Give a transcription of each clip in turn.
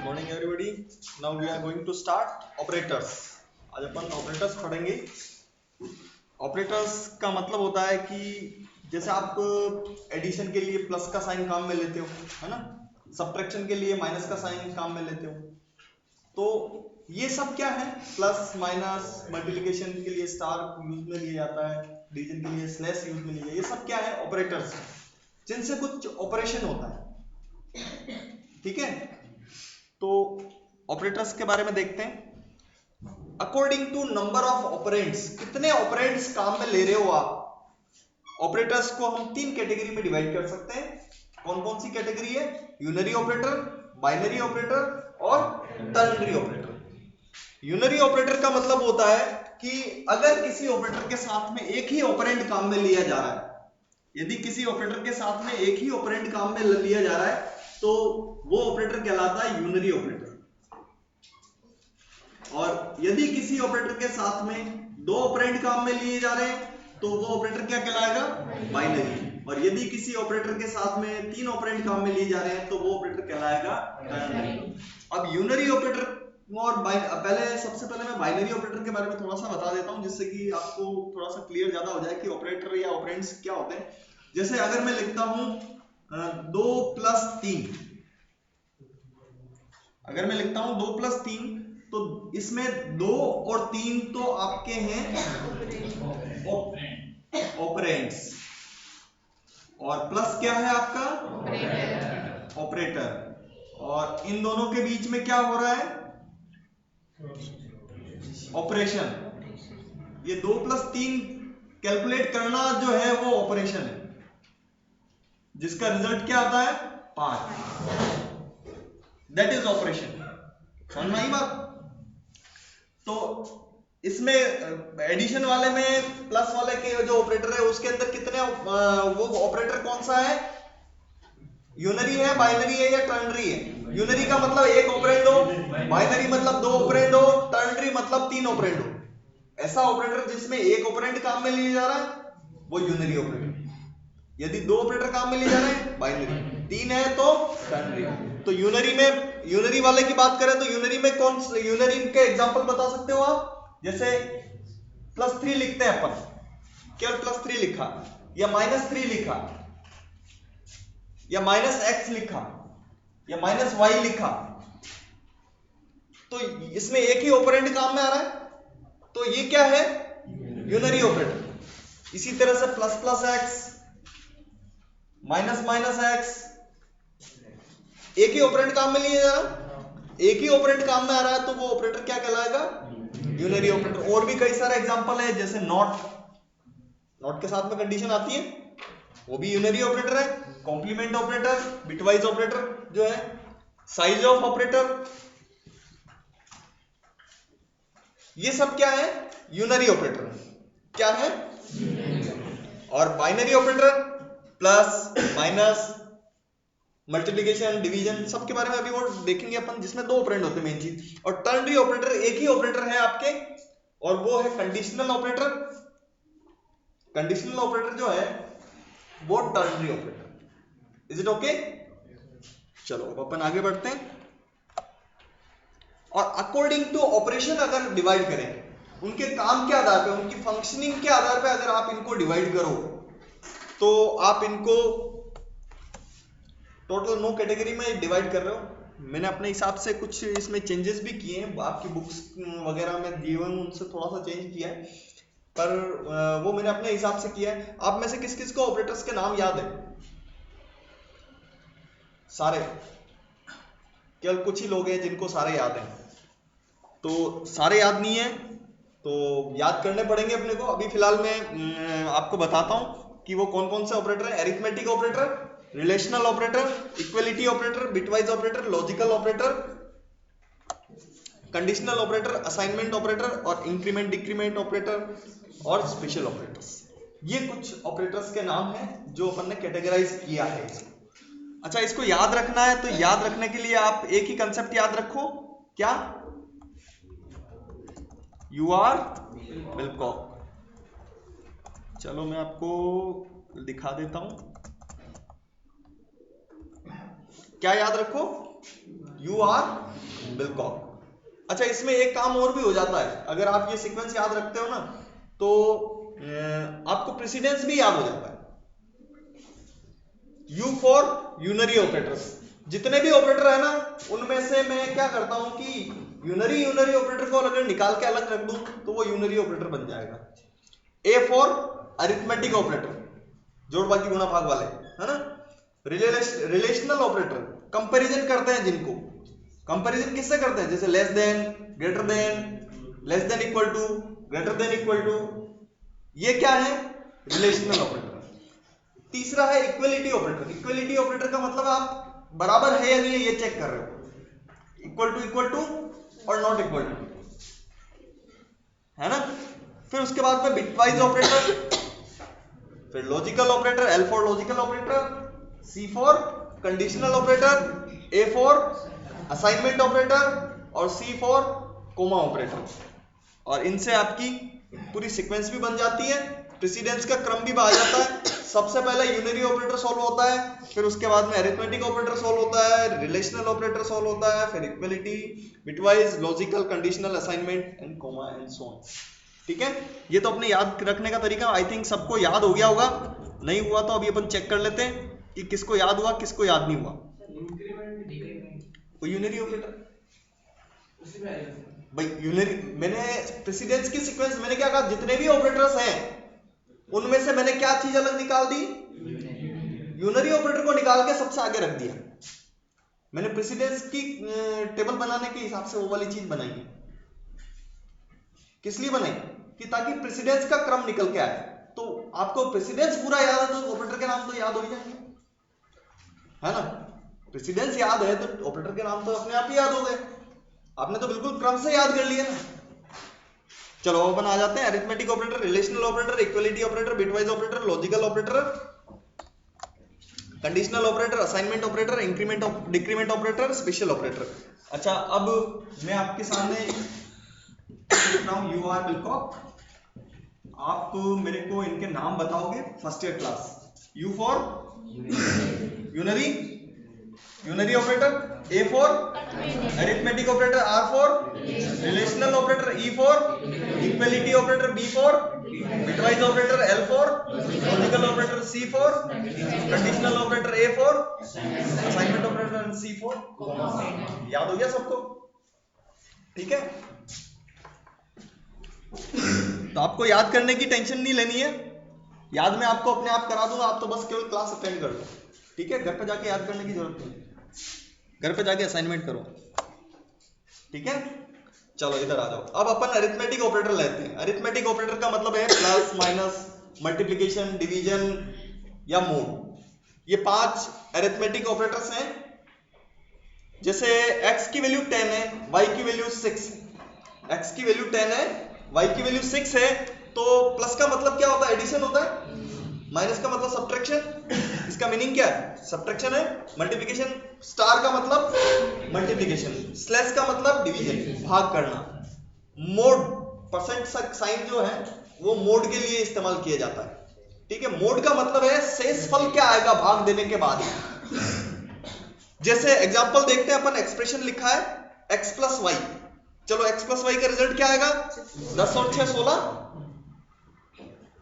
Morning everybody. Now we are going to start operators. आज अपन operators पढ़ेंगे। Operators का मतलब होता है कि जैसे आप एडिशन के लिए प्लस का साइन काम में लेते हो, है ना, सब्ट्रैक्शन के लिए माइनस का साइन काम में लेते हो, तो ये सब क्या है, प्लस माइनस, मल्टीप्लिकेशन के लिए स्टार यूज में लिया जाता है, डिवीजन के लिए स्लैश यूज में लिया, ये सब क्या है, ऑपरेटर्स, जिनसे कुछ ऑपरेशन होता है। ठीक है, तो ऑपरेटर्स के बारे में देखते हैं। According to number of operands, कितने ऑपरेंड्स काम में ले रहे हो आप। ऑपरेटर्स को हम तीन कैटेगरी में डिवाइड कर सकते हैं। कौन कौन सी कैटेगरी है? यूनरी ऑपरेटर, बाइनरी ऑपरेटर और टर्नरी ऑपरेटर। यूनरी ऑपरेटर का मतलब होता है कि अगर किसी ऑपरेटर के साथ में एक ही ऑपरेंड काम में लिया जा रहा है, यदि किसी ऑपरेटर के साथ में एक ही ऑपरेंड काम में लिया जा रहा है तो वो ऑपरेटर कहलाता है यूनरी ऑपरेटर। और यदि किसी ऑपरेटर के साथ में दो ऑपरेंड काम में लिए जा रहे हैं तो वो ऑपरेटर क्या कहलाएगा? बाइनरी। और यदि किसी ऑपरेटर के साथ में तीन ऑपरेंड काम में लिए जा रहे हैं तो वो ऑपरेटर कहलाएगा टर्नरी। अब यूनरी ऑपरेटर और सबसे पहले मैं बाइनरी ऑपरेटर के बारे में थोड़ा सा बता देता हूं, जिससे कि आपको थोड़ा सा क्लियर ज्यादा हो जाए कि ऑपरेटर या ऑपरेंड्स क्या होते हैं। जैसे अगर मैं लिखता हूं 2 + 3, अगर मैं लिखता हूं 2 + 3, तो इसमें 2 और 3 तो आपके हैं ऑपरेंड्स, और प्लस क्या है आपका? ऑपरेटर। और इन दोनों के बीच में क्या हो रहा है? ऑपरेशन। ये 2 + 3 कैलकुलेट करना जो है वो ऑपरेशन है, जिसका रिजल्ट क्या आता है? 5। That is operation. समझ में आई बात? तो इसमें एडिशन वाले में प्लस वाले के जो ऑपरेटर है उसके अंदर कितने वो ऑपरेटर कौन सा है? यूनरी है, बाइनरी है या टर्नरी है? यूनरी का मतलब एक ऑपरेंड हो, बाइनरी मतलब दो ऑपरेंड हो, टर्नरी मतलब तीन ऑपरेंड हो। ऐसा ऑपरेटर जिसमें एक ऑपरेंड काम में लिया जा रहा है वो यूनरी ऑपरेटर। यदि दो ऑपरेटर काम में लिए जा रहे हैं बाइनरी, तीन है तो टर्नरी। तो यूनरी में, यूनरी वाले की बात करें तो यूनरी में कौन, यूनरी के एग्जांपल बता सकते हो आप? जैसे +3 लिखते हैं अपन, केवल +3 लिखा या -3 लिखा या -x लिखा या -y लिखा, तो इसमें एक ही ऑपरेंड काम में आ रहा है, तो ये क्या है? Unary operator. इसी तरह से ++x, -x, एक ही ऑपरेंड काम में लिया जा रहा, एक ही ऑपरेंड काम में आ रहा है तो वो ऑपरेटर क्या कहलाएगा? Unary operator. और भी कई सारे एग्जांपल है, जैसे नॉट के साथ में कंडीशन आती है, वो भी यूनरी ऑपरेटर है। कॉम्प्लीमेंट ऑपरेटर, बिटवाइज ऑपरेटर जो है, साइज ऑफ ऑपरेटर, ये सब क्या है? Unary operator. क्या है? और binary operator plus, minus, multiplication, division, सबके बारे में अभी वो देखेंगे अपन, जिसमें दो ऑपरेंड होते हैं मेन चीज। और टर्नरी ऑपरेटर एक ही ऑपरेटर है आपके, और वो है कंडीशनल ऑपरेटर। कंडीशनल ऑपरेटर जो है वो ternary operator. Is it okay? चलो अब अपन आगे बढ़ते हैं। और अकॉर्डिंग टू ऑपरेशन अगर डिवाइड करें, उनके काम के आधार पे, उनकी फंक्शनिंग के आधार पे अगर आप इनको डिवाइड करो तो आप इनको टोटल 9 कैटेगरी में डिवाइड कर रहे हो। मैंने अपने हिसाब से कुछ इसमें चेंजेस भी किए हैं, आपकी बुक्स वगैरह में दिए हुए उनसे थोड़ा सा चेंज किया है, पर वो मैंने अपने हिसाब से किया है। आप में से किस किस को ऑपरेटर्स के नाम याद है? सारे? केवल कुछ ही लोग हैं जिनको सारे याद हैं, तो सारे याद नहीं है तो याद करने पड़ेंगे अपने को। अभी फिलहाल मैं आपको बताता हूं कि वो कौन कौन से ऑपरेटर है। Arithmetic operator, relational operator, equality operator, bitwise operator, logical operator, conditional operator, assignment operator और इंक्रीमेंट डिक्रीमेंट ऑपरेटर और स्पेशल ऑपरेटर्स। ये कुछ ऑपरेटर्स के नाम हैं जो अपन ने कैटेगराइज किया है इसको। अच्छा, इसको याद रखना है तो याद रखने के लिए आप एक ही कंसेप्ट याद रखो, क्या? You are Willcock. चलो मैं आपको दिखा देता हूं। क्या याद रखो? You are Billcock. अच्छा, इसमें एक काम और भी हो जाता है, अगर आप ये सीक्वेंस याद रखते हो ना तो आपको प्रेसिडेंस भी याद हो जाता है। यू फॉर यूनरी ऑपरेटर्स, जितने भी ऑपरेटर है ना उनमें से मैं क्या करता हूं कि यूनरी ऑपरेटर को अगर निकाल के अलग रख दूं तो वो यूनरी ऑपरेटर बन जाएगा। ए फॉर अरिथमेटिक ऑपरेटर, जोड़ बाकी गुणा भाग वाले, है ना। रिलेशनल ऑपरेटर, कंपैरिजन करते हैं जिनको, कंपैरिजन किससे करते हैं, जैसे less than, greater than, less than equal to, greater than equal to, ये क्या है, रिलेशनल ऑपरेटर। तीसरा है इक्वलिटी ऑपरेटर। इक्वलिटी ऑपरेटर का मतलब आप बराबर है या नहीं है ये चेक कर रहे हो, इक्वल टू और नॉट इक्वल टू, है ना। फिर उसके बाद में बिटवाइज ऑपरेटर, फिर logical operator, L for logical operator, C for conditional operator, A for assignment operator और सी फॉर कोमा ऑपरेटर। और इनसे आपकी पूरी सीक्वेंस भी बन जाती है, प्रेसिडेंस का क्रम भी आ जाता है। सबसे पहले यूनरी ऑपरेटर सॉल्व होता है, फिर उसके बाद में अरिथमेटिक ऑपरेटर सॉल्व होता है, रिलेशनल ऑपरेटर सॉल्व होता है, फिर equality, bitwise, logical, conditional, assignment and comma and so on. ठीक है, ये तो अपने याद रखने का तरीका आई थिंक सबको याद हो गया होगा। नहीं हुआ तो अभी अपन चेक कर लेते हैं कि किसको याद हुआ किसको याद नहीं हुआ। यूनरी ऑपरेटर भाई, यूनरी, मैंने प्रेसिडेंस की सीक्वेंस मैंने क्या कहा, जितने भी ऑपरेटर्स हैं उनमें से मैंने क्या चीज अलग निकाल दी, यूनरी ऑपरेटर को निकाल के सबसे आगे रख दिया। मैंने प्रेसिडेंस की टेबल बनाने के हिसाब से वो वाली चीज बनाई है। किस लिए बनाई, कि ताकि प्रेसिडेंस का क्रम निकल के आए। तो आपको प्रेसिडेंस पूरा याद है तो ऑपरेटर के नाम तो याद हो ही जाएंगे, है ना। प्रेसिडेंस याद है तो ऑपरेटर के नाम तो अपने आप ही याद हो गए, आपने तो बिल्कुल क्रम से याद कर लिया ना। चलो अपन आ जाते हैं arithmetic operator, relational operator, equality operator, bitwise operator, logical operator, conditional operator, assignment operator, increment decrement operator, special operator. अच्छा, अब मैं आपके सामने लिख रहा हूं यू आर बिलकॉक, आप मेरे को इनके नाम बताओगे first year class. U for unary operator, A for arithmetic operator, R for relational operator, E for equality operator, B for bitwise operator, L for logical operator, C for conditional operator, A for assignment operator and C for. याद हो गया सबको, ठीक है। तो आपको याद करने की टेंशन नहीं लेनी है, याद मैं आपको अपने आप करा दूंगा, आप तो बस केवल क्लास अटेंड कर लो, ठीक है। घर पे जाके याद करने की जरूरत नहीं, घर पे जाके असाइनमेंट करो, ठीक है। चलो इधर आ जाओ, अब अपन अरिथमेटिक ऑपरेटर लेते हैं। अरिथमेटिक ऑपरेटर का मतलब है प्लस, माइनस, मल्टीप्लिकेशन, डिवीजन या मोड। ये 5 अरिथमेटिक ऑपरेटर्स हैं। जैसे x की वैल्यू 10 है, y की वैल्यू 6 है। x की वैल्यू 10 है, y की वैल्यू 6 है, तो प्लस का मतलब क्या होता है, एडिशन होता है, माइनस का मतलब सब्ट्रैक्शन। इसका मीनिंग क्या है, सब्ट्रैक्शन है। मल्टीप्लिकेशन, स्टार का मतलब मल्टीप्लिकेशन, स्लैश का मतलब डिवीजन, भाग करना। मोड, परसेंट साइन जो है वो मोड के लिए इस्तेमाल किया जाता है, ठीक है। मोड का मतलब है शेषफल क्या आएगा भाग देने के बाद। जैसे एग्जांपल देखते हैं अपन, एक्सप्रेशन लिखा है x प्लस वाई, चलो x प्लस वाई का रिजल्ट क्या आएगा, 10 और 6 16।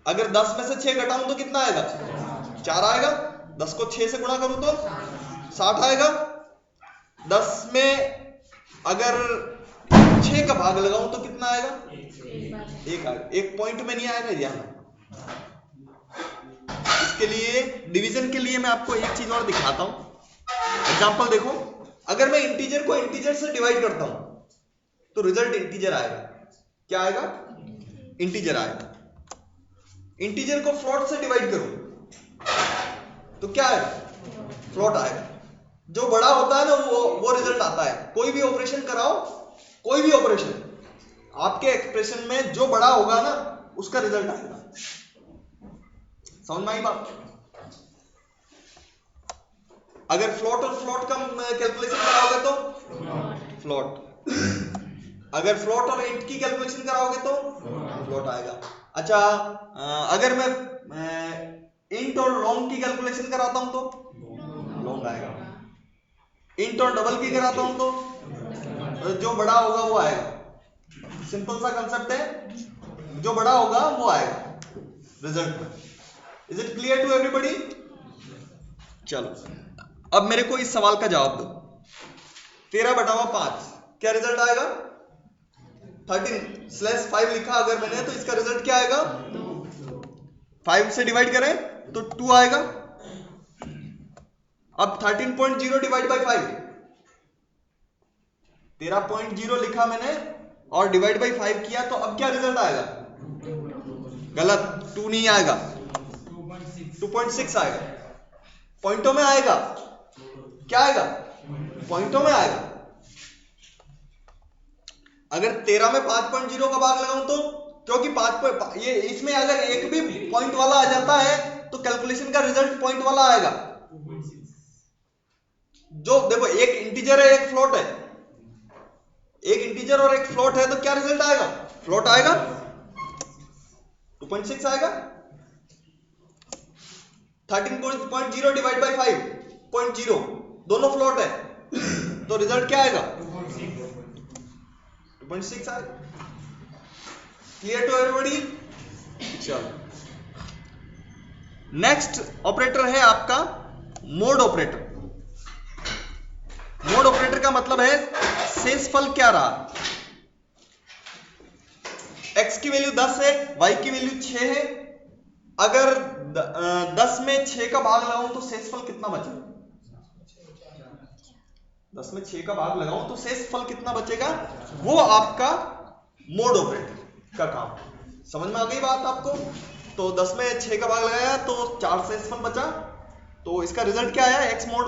अगर 10 में से 6 घटाऊं तो कितना आएगा, 4 आएगा। 10 को 6 से गुणा करूं तो 60 आएगा। 10 में अगर 6 का भाग लगाऊं तो कितना आएगा, 1 आएगा। एक पॉइंट में नहीं आएगा ध्यान। इसके लिए डिवीजन के लिए मैं आपको एक चीज और दिखाता हूं, एग्जांपल देखो। अगर मैं इंटीजर को इंटीजर से डिवाइड करता हूं तो रिजल्ट इंटीजर आएगा। क्या आएगा, इंटीजर आएगा। इंटीजर को फ्लोट से डिवाइड करो तो क्या आएगा, फ्लोट आएगा। जो बड़ा होता है ना वो रिजल्ट आता है। कोई भी ऑपरेशन कराओ, कोई भी ऑपरेशन, आपके एक्सप्रेशन में जो बड़ा होगा ना उसका रिजल्ट आएगा। समझ में आई बात। अगर फ्लोट और फ्लोट का कैलकुलेशन कराओगे तो फ्लोट, अगर फ्लोट और इंट की कैलकुलेशन कराओगे तो फ्लोट आएगा। अच्छा, अगर मैं इंट और लॉन्ग की कैलकुलेशन कराता हूं तो लॉन्ग आएगा। इंट और डबल की कराता हूं तो जो बड़ा होगा वो आएगा। सिंपल सा कंसेप्ट है, जो बड़ा होगा वो आएगा रिजल्ट में। Is it clear to everybody? चलो अब मेरे को इस सवाल का जवाब दो। 13/5 क्या रिजल्ट आएगा? 13/5 लिखा अगर मैंने तो इसका रिजल्ट क्या आएगा? 5 से डिवाइड करें तो 2 आएगा। अब 13.0 डिवाइड बाई 5, 13.0 लिखा मैंने और डिवाइड बाई 5 किया तो अब क्या रिजल्ट आएगा? गलत, 2 नहीं आएगा, 2.6 आएगा। पॉइंटों में आएगा, क्या आएगा? पॉइंटों में आएगा। अगर 13 में 5.0 का भाग लगाऊं तो, क्योंकि 5 ये इसमें अगर एक भी पॉइंट वाला आ जाता है तो कैलकुलेशन का रिजल्ट पॉइंट वाला आएगा। जो देखो एक इंटीजर है एक फ्लोट है, एक इंटीजर और एक फ्लोट है तो क्या रिजल्ट आएगा? फ्लोट आएगा, 2.6 आएगा। 13.0 डिवाइड बाई 5.0 दोनों फ्लोट है तो रिजल्ट क्या आएगा? 2.6 आएगा। Clear to everybody? चलो नेक्स्ट ऑपरेटर है आपका मोड ऑपरेटर। मोड ऑपरेटर का मतलब है शेषफल क्या रहा। x की वैल्यू 10 है, y की वैल्यू 6 है। अगर 10 में 6 का भाग लगाऊं तो शेषफल कितना बचेगा? 10 में 6 का भाग लगाऊं तो शेषफल कितना बचेगा? वो आपका मोड ऑपरेटर का काम। समझ में आ गई बात आपको? तो 10 में 6 का भाग लगाया तो 4 शेषफल बचा, तो इसका रिजल्ट क्या आया? x mod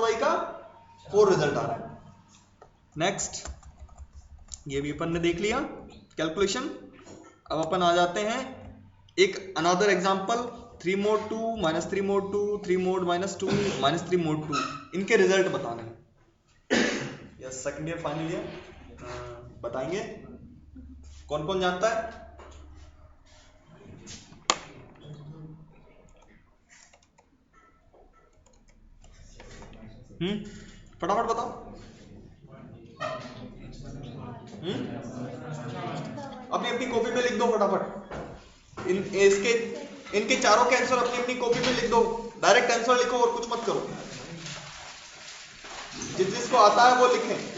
y का 4 रिजल्ट आ रहा है। नेक्स्ट, ये भी अपन ने देख लिया कैलकुलेशन। अब अपन आ जाते हैं एक another example, 3 mod 2 -3 mod 2 3 mod -2 -3 mod 2 इनके रिजल्ट बताने हैं। Yes, second year final year बताएंगे। कौन कौन जानता है? फटाफट बताओ। अपनी अपनी कॉपी पे लिख दो फटाफट। इनके चारों के आंसर अपनी अपनी कॉपी पे लिख दो। डायरेक्ट आंसर लिखो और कुछ मत करो। जिसको आता है वो लिखें।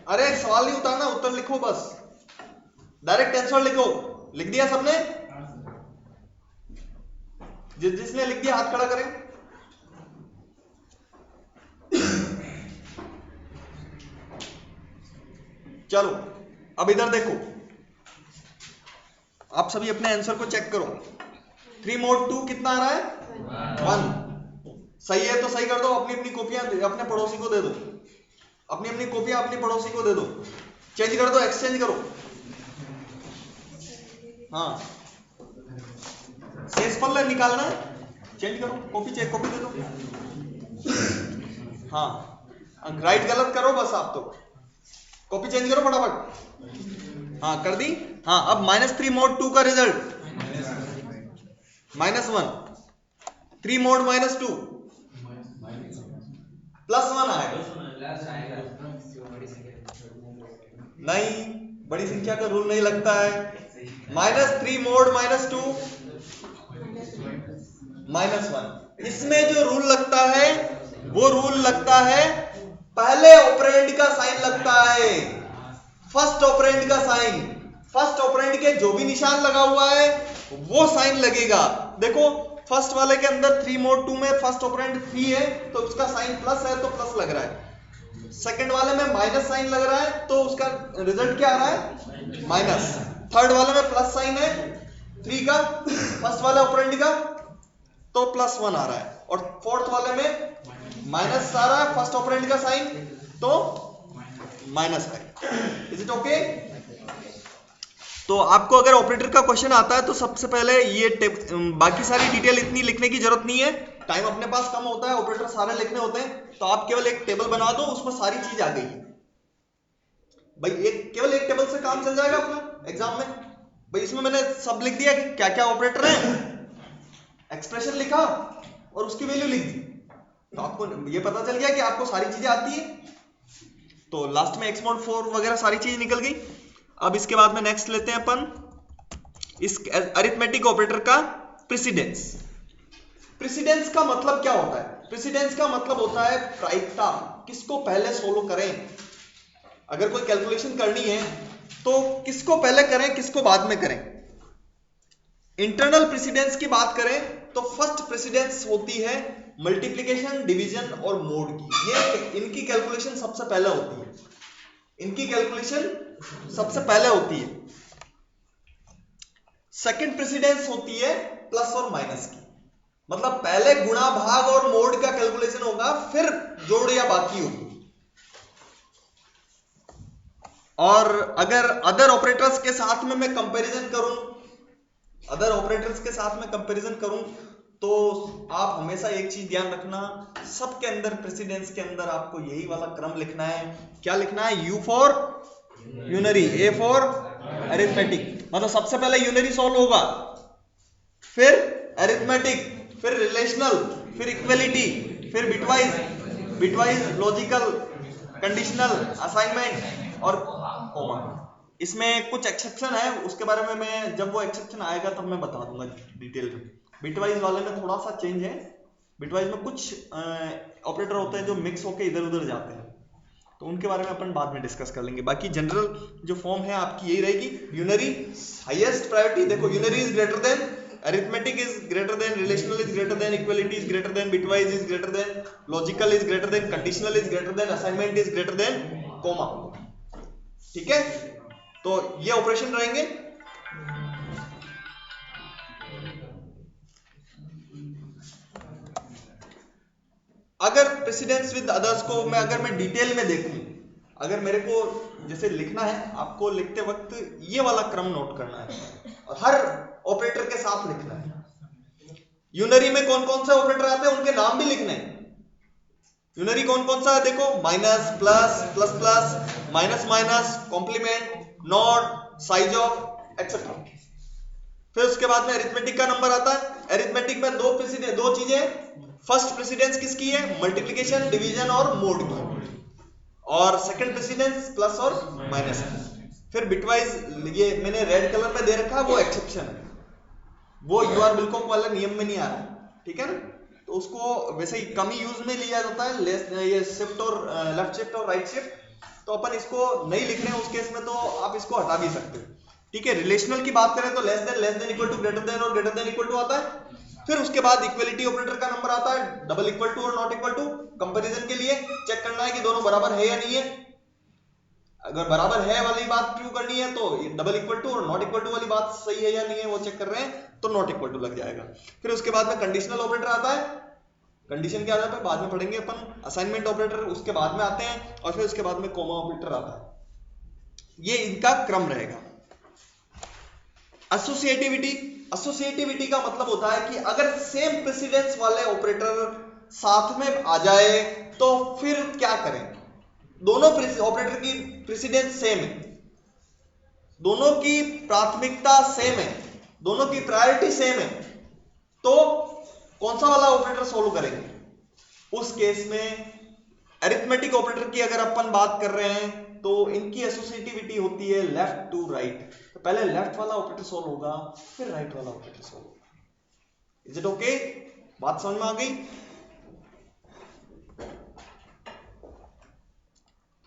अरे सवाल नहीं उतारना, उत्तर लिखो बस। डायरेक्ट आंसर लिखो। लिख दिया सबने? जिसने लिख दिया हाथ खड़ा करें। चलो अब इधर देखो, आप सभी अपने आंसर को चेक करो। 3 mod 2 कितना आ रहा है? 1। सही है तो सही कर दो। अपनी अपनी कॉपियां अपने पड़ोसी को दे दो। अपनी अपनी कॉपियां अपनी पड़ोसी को दे दो। चेंज कर दो, एक्सचेंज करो। हाँ, शेषफल निकालना है, चेंज करो। कॉपी चेक, कॉपी दे दो। हाँ, राइट गलत करो बस। आप तो कॉपी चेंज करो फटाफट। हाँ, कर दी। हाँ, अब -3 mod 2 का रिजल्ट -1। 3 mod -2 +1 आएगा। नहीं, बड़ी संख्या का रूल नहीं लगता है। -3 mod -2 -1। इसमें जो रूल लगता है वो रूल लगता है पहले ऑपरेंड का साइन लगता है, फर्स्ट ऑपरेंड का साइन। फर्स्ट ऑपरेंड के जो भी निशान लगा हुआ है वो साइन लगेगा। देखो फर्स्ट वाले के अंदर 3 mod 2 में फर्स्ट ऑपरेंड 3 है तो उसका साइन प्लस है तो प्लस लग रहा है। सेकंड वाले में माइनस साइन लग रहा है तो उसका रिजल्ट क्या आ रहा है? माइनस। थर्ड वाले में प्लस साइन है 3 का, फर्स्ट वाले ऑपरेंड का, तो +1 आ रहा है। और फोर्थ वाले में माइनस आ रहा है फर्स्ट ऑपरेंड का साइन तो माइनस है। Is it okay? तो आपको अगर ऑपरेटर का क्वेश्चन आता है तो सबसे पहले ये बाकी सारी डिटेल इतनी लिखने की जरूरत नहीं है। टाइम अपने पास कम होता है, ऑपरेटर सारे लिखने होते हैं, तो आप केवल एक टेबल बना दो, उसमें सारी चीज आ गई है भाई। केवल एक टेबल से काम चल जाएगा अपना एग्जाम में भाई। इसमें मैंने सब लिख दिया कि क्या क्या ऑपरेटर है, एक्सप्रेशन लिखा और उसकी वैल्यू लिख दी, तो आपको ये पता चल गया कि आपको सारी चीजें आती है। तो लास्ट में x mod 4 वगैरह सारी चीज निकल गई। अब इसके बाद में नेक्स्ट लेते हैं अपन इस अरिथमेटिक ऑपरेटर का प्रेसिडेंस। प्रेसिडेंस का मतलब क्या होता है? प्रेसिडेंस का मतलब होता है प्रायिकता, किसको पहले सोल्व करें। अगर कोई कैलकुलेशन करनी है तो किसको पहले करें, किसको बाद में करें। इंटरनल प्रेसिडेंस की बात करें तो फर्स्ट प्रेसिडेंस होती है मल्टीप्लिकेशन, डिवीजन और मोड की। ये इनकी कैलकुलेशन सबसे पहले होती है, इनकी कैलकुलेशन सबसे पहले होती है। सेकंड प्रेसिडेंस होती है प्लस और माइनस की, मतलब पहले गुणा, भाग और मोड का कैलकुलेशन होगा, फिर जोड़ या बाकी होगी। और अगर अदर ऑपरेटर्स के साथ में मैं कंपैरिजन करूं, अदर ऑपरेटर्स के साथ में कंपैरिजन करूं, तो आप हमेशा एक चीज ध्यान रखना, सबके अंदर प्रेसिडेंस के अंदर आपको यही वाला क्रम लिखना है। क्या लिखना है? U for unary, A for arithmetic. मतलब सबसे पहले यूनरी सॉल्व होगा, फिर अरिथमेटिक, फिर रिलेशनल, फिर इक्वलिटी, फिर बिटवाइज लॉजिकल, कंडीशनल, असाइनमेंट और कॉमा। इसमें कुछ एक्सेप्शन है, उसके बारे में मैं जब वो एक्सेप्शन आएगा तब मैं बता दूंगा डिटेल में। बिटवाइज वाले में थोड़ा सा चेंज है, बिटवाइज में कुछ ऑपरेटर होते हैं जो मिक्स होकर इधर उधर जाते हैं, तो उनके बारे में अपन बाद में डिस्कस कर लेंगे। बाकी जनरल जो फॉर्म है आपकी यही रहेगी। यूनरी हाईएस्ट प्रायोरिटी, देखो unary is greater than, arithmetic is greater than, relational is greater than, equality is greater than, bitwise is greater than, logical is greater than, conditional is greater than, assignment is greater than, comma. ठीक है, तो ये operation रहेंगे। अगर precedence with others को अगर मैं detail में देखूं, अगर मेरे को जैसे लिखना है, आपको लिखते वक्त ये वाला क्रम नोट करना है और हर ऑपरेटर के साथ लिखना है। यूनरी में कौन कौन से ऑपरेटर आते हैं उनके नाम भी लिखने हैं। यूनरी कौन कौन सा है देखो, minus, plus, plus plus, minus minus, complement, not, size of, etcetera. फिर उसके बाद में अरिथमेटिक का नंबर आता है। अरिथमेटिक में दो चीजें, फर्स्ट प्रेसिडेंस किसकी है? मल्टीप्लिकेशन, डिवीजन और मोड की, और सेकंड प्रेसिडेंस प्लस और माइनस की। फिर बिटवाइज ये मैंने रेड कलर में दे रखा है, वो एक्सेप्शन है, वो यूआर बिल्कुल वाला नियम में नहीं आ रहा, ठीक है ना। तो उसको वैसे ही कम ही यूज में लिया जाता है, ये शिफ्ट और लेफ्ट शिफ्ट और राइट शिफ्ट, तो अपन इसको नहीं लिख रहे हैं उस केस में, तो आप इसको हटा भी सकते हो। ठीक है, रिलेशनल की बात करें तो less than equal to, greater than और ग्रेटर देन इक्वल टू आता है। फिर उसके बाद इक्वलिटी ऑपरेटर का नंबर आता है, डबल इक्वल टू और नॉट इक्वल टू। कंपैरिजन के लिए चेक करना है कि दोनों बराबर है या नहीं है। अगर बराबर है वाली बात प्रूव करनी है तो डबल इक्वल टू और नॉट इक्वल टू वाली बात सही है या नहीं है वो चेक कर रहे हैं, तो नॉट इक्वल टू लग जाएगा। फिर उसके बाद में कंडीशनल ऑपरेटर आता है, कंडीशन के आधार पर बाद में पढ़ेंगे अपन। असाइनमेंट ऑपरेटर उसके बाद में आते हैं, और फिर उसके बाद में कॉमा ऑपरेटर आता है। ये इनका क्रम रहेगा। एसोसिएटिविटी, एसोसिएटिविटी का मतलब होता है कि अगर सेम प्रेसिडेंस वाले ऑपरेटर साथ में आ जाए तो फिर क्या करें। दोनों ऑपरेटर की प्रेसिडेंस सेम है, दोनों की प्राथमिकता सेम है, दोनों की प्रायोरिटी सेम है, तो कौन सा वाला ऑपरेटर सोल्व करेंगे? उस केस में अरिथमेटिक ऑपरेटर की अगर अपन बात कर रहे हैं तो इनकी एसोसिएटिविटी होती है लेफ्ट टू राइट। तो पहले लेफ्ट वाला ऑपरेटर सोल्व होगा, फिर राइट वाला ऑपरेटर सोल्व होगा। Is it okay? बात समझ में आ गई?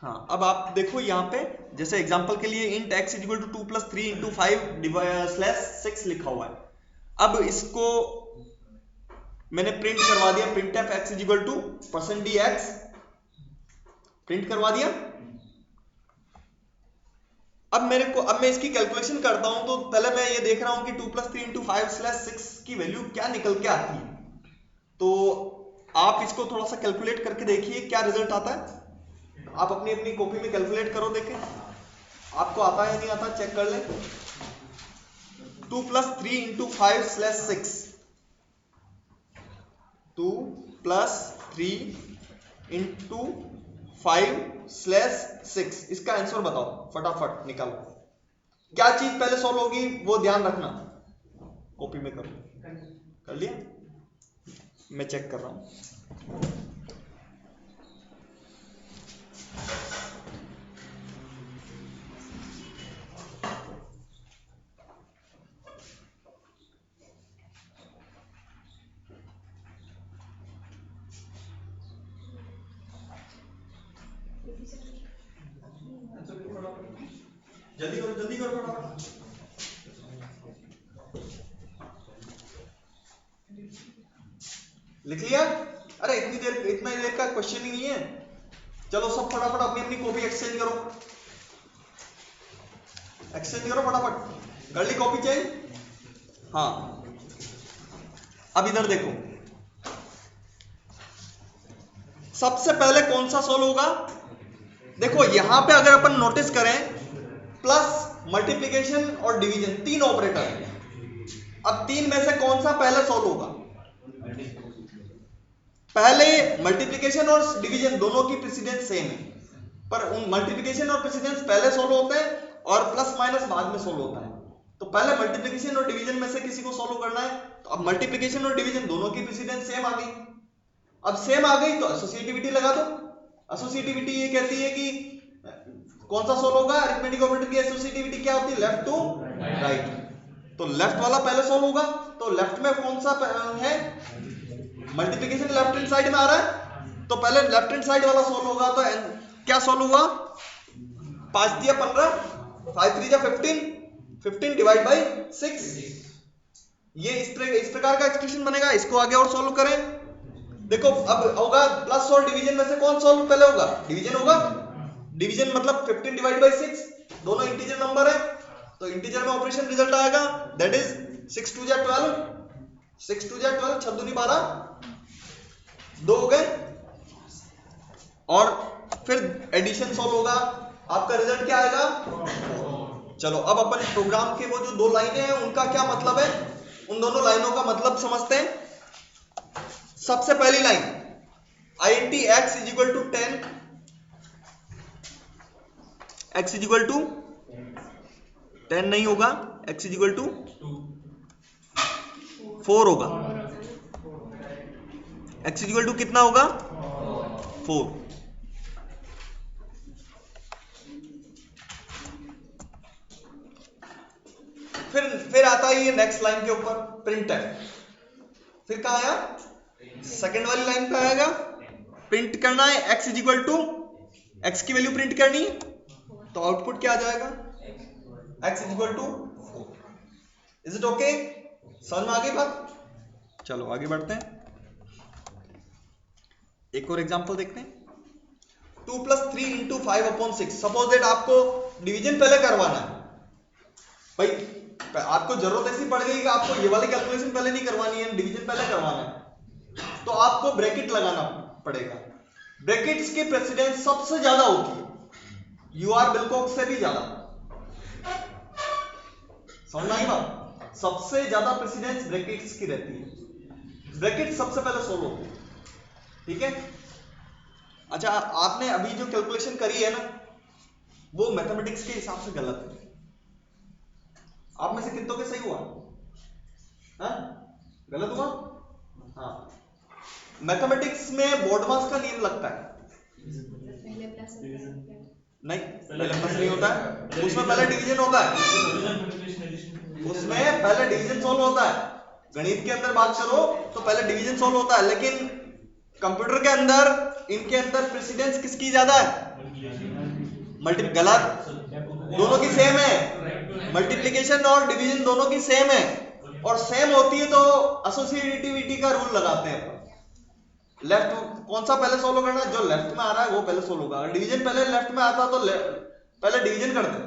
हाँ, अब आप देखो यहाँ पे जैसे एग्जांपल के लिए int x is equal to 2 plus 3 into 5/6 लिखा हुआ है। अब इसको मैंने प्रिंट करवा दिया, print F x is equal to %dx print करवा दिया। अब मैं इसकी कैलकुलेशन करता हूं, तो पहले मैं ये देख रहा हूं कि 2 प्लस 3 इंटू 5/6 की वैल्यू क्या निकल के आती है। तो आप इसको थोड़ा सा कैलकुलेट करके देखिए क्या रिजल्ट आता है। आप अपनी अपनी कॉपी में कैलकुलेट करो, देखें आपको आता है या नहीं आता, चेक कर लें। 2 प्लस 3 इंटू 5/6 2 + 3 × 5/6। इसका आंसर बताओ, फटाफट निकालो। क्या चीज पहले सॉल्व होगी वो ध्यान रखना, कॉपी में करो। कर लिया? मैं चेक कर रहा हूं। जल्दी करो फटाफट। लिख लिया? अरे इतना देर का क्वेश्चन ही नहीं है। चलो सब फटाफट अपनी अपनी कॉपी एक्सचेंज करो, फटाफट। कर ली कॉपी चेंज? हाँ, अब इधर देखो, सबसे पहले कौन सा सोल्व होगा? देखो यहां पे अगर अपन नोटिस करें, प्लस, मल्टीप्लिकेशन और डिवीजन, 3 ऑपरेटर है। अब 3 में से कौन सा पहले सोल्व होगा? पहले मल्टीप्लिकेशन और डिवीजन दोनों की प्रेसिडेंस सेम है, पर उन मल्टीप्लिकेशन और प्रेसिडेंस पहले सोल्व होते हैं और प्लस माइनस बाद में सोल्व होता है। तो पहले मल्टीप्लिकेशन और डिवीजन में से किसी को सोल्व करना है। तो अब मल्टीप्लिकेशन और डिवीजन दोनों की प्रेसिडेंस सेम आ गई। अब सेम आ गई तो एसोसिएटिविटी लगा दो। एसोसिएटिविटी ये कहती है कि कौन सा सोल्व होगा? अरिथमेटिक ऑपरेटर की एसोसिएटिविटी क्या होती है? Left to right. तो लेफ्ट वाला पहले सोल्व होगा। तो लेफ्ट में कौन सा है? मल्टीप्लिकेशन लेफ्ट हैंड साइड में आ रहा है, तो पहले लेफ्ट हैंड साइड वाला सोल्व होगा। तो क्या सोल्व हुआ? 5 × 15, 5 × 15, 15 डिवाइड बाई 6। ये इस प्रकार का एक्सप्रेशन बनेगा। इसको आगे और सोल्व करें। देखो अब होगा प्लस और डिवीजन में से कौन सोल्व पहले होगा? डिवीजन होगा। डिवीजन मतलब 15 डिवाइड बाई 6, दोनों इंटीजर नंबर है, तो इंटीजर में ऑपरेशन रिजल्ट आएगा, दैट इज 6 × 2 = 12, 6 × 2 = 12, 6 दूनी 12, 2 हो गए। और फिर एडिशन सोल्व होगा, आपका रिजल्ट क्या आएगा? 4। चलो अब अपन प्रोग्राम के वो जो 2 लाइनें हैं उनका क्या मतलब है, उन दोनों लाइनों का मतलब समझते हैं। सबसे पहली लाइन int x = 10, x = 10 नहीं होगा, x = 4 होगा। x = कितना होगा? 4। फिर आता है ये नेक्स्ट लाइन के ऊपर प्रिंटफ। फिर कहाँ आया? सेकंड वाली लाइन पे आएगा, प्रिंट करना है x = x की वैल्यू प्रिंट करनी है, तो आउटपुट क्या आ जाएगा? x = 4। Is it okay? समझ में आ गई बात? चलो आगे बढ़ते हैं, एक और एग्जांपल देखते हैं। 2 + 3 × 5/6। सपोज दैट आपको डिवीजन पहले करवाना है। भाई आपको जरूरत ऐसी पड़ गई कि आपको ये वाली कैलकुलेशन पहले नहीं करवानी है, डिवीजन पहले करवाना है, तो आपको ब्रैकेट लगाना पड़ेगा। ब्रैकेट्स की प्रेसिडेंस सबसे ज्यादा होती है, यूआर विल्कोक्स से भी ज्यादा। समझना ही बात? सबसे ज्यादा प्रेसिडेंस ब्रैकेट्स की रहती है, ब्रैकेट सबसे पहले सोल्व होते हैं। ठीक है? अच्छा, आपने अभी जो कैलकुलेशन करी है ना, वो मैथमेटिक्स के हिसाब से गलत है। आप में से कितनों के सही हुआ? हाँ? गलत हुआ? हाँ। मैथमेटिक्स में बोर्डमास का नियम लगता है। नहीं, पहले प्लस नहीं होता है, उसमें पहले डिवीजन होता है, उसमें पहले डिवीजन सोल्व होता है। गणित के अंदर बात करो तो पहले डिवीजन सोल्व होता है, लेकिन कंप्यूटर के अंदर इनके अंदर प्रेसिडेंस किसकी ज्यादा है? गलत, दोनों की सेम है। मल्टीप्लिकेशन और डिवीजन दोनों की सेम है, और सेम होती है तो एसोसिएटिविटी का रूल लगाते हैं। लेफ्ट कौन सा पहले सोल्व करना है? जो लेफ्ट में आ रहा है वो पहले सोल्व होगा। अगर डिवीजन पहले लेफ्ट में आता तो पहले डिवीजन कर दे।